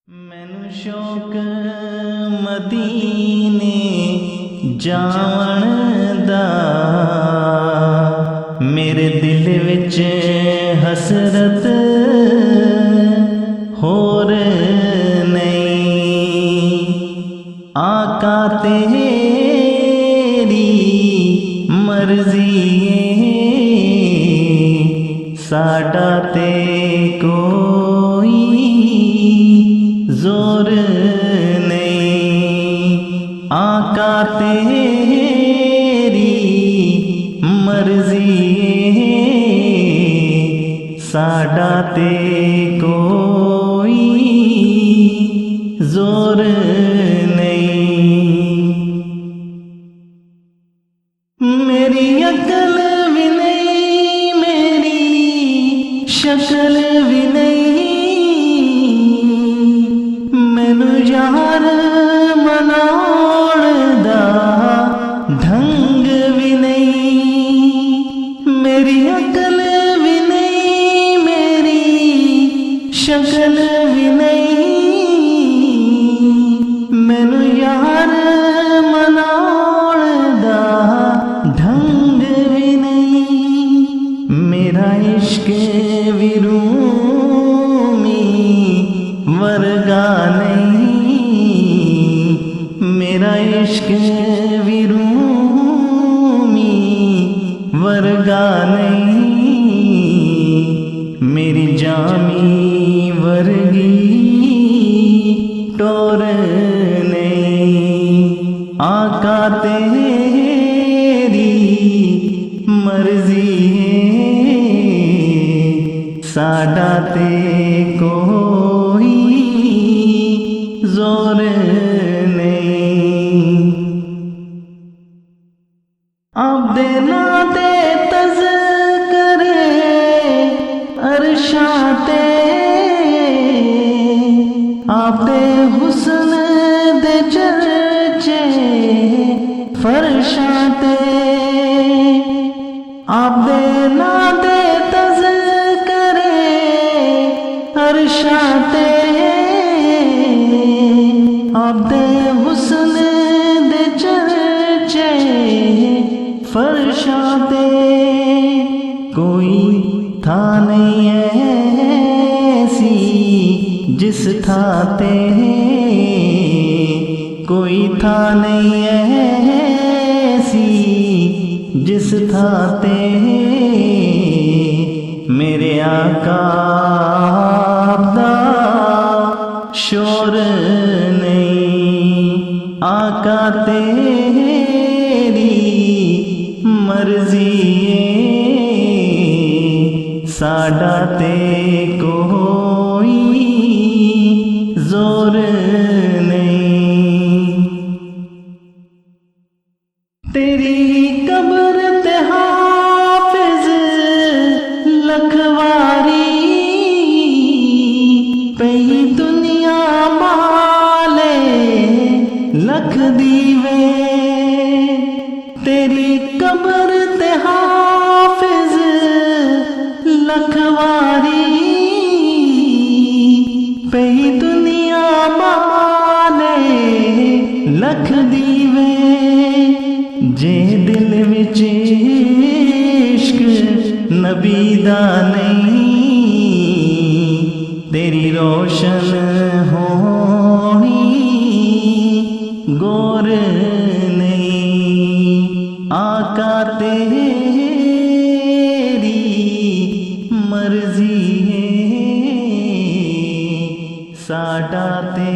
मैनू शौक मदीने जावण दा, मेरे दिल विच हसरत होर नहीं। आका तेरी मर्जी साडा ते कोई जोर नहीं। आका तेरी मर्जी साडा ते कोई जोर नहीं। मेरी अकल भी नहीं, मेरी शक्ल भी नहीं, मैनू यार मनाउण दा ढंग भी नहीं। मेरी अकल भी नहीं, मेरी शक्ल भी नहीं, मैनू यार मनाउण दा ढंग भी नहीं। मेरा इश्क भी रूमी वर्गा नहीं, मेरा इश्क भी रूमी वर्गा नहीं। मेरी जामी वर्गी टोर नहीं। आका तेरी मर्जी साडा ते कोई जोर नहीं। आपदे नाते तज़किरे अरशां ते, आपदे हुस्न दे चर्चे फरशां ते। आपदे नाते तज़किरे अरशां ते, आपदे हुस्न दे चर्चे फरशां ते। कोई था नहीं ऐसी जिस था ते, कोई था नहीं ऐसी जिस था ते। मेरे आका दा शोर नहीं। आका तेरी मर्जी साडा ते कोई जोर नहीं। तेरी कब्र ते हाफिज लखवारी पई दुनिया माले लख दीवे। तेरी कब्र ते हाफिज लखवारी पई दुनिया माले लख दीवे। जे दिल विच इश्क नबी दा नहीं, तेरी रोशन होनी गोर नहीं। आका तेरी मर्जी साडा ते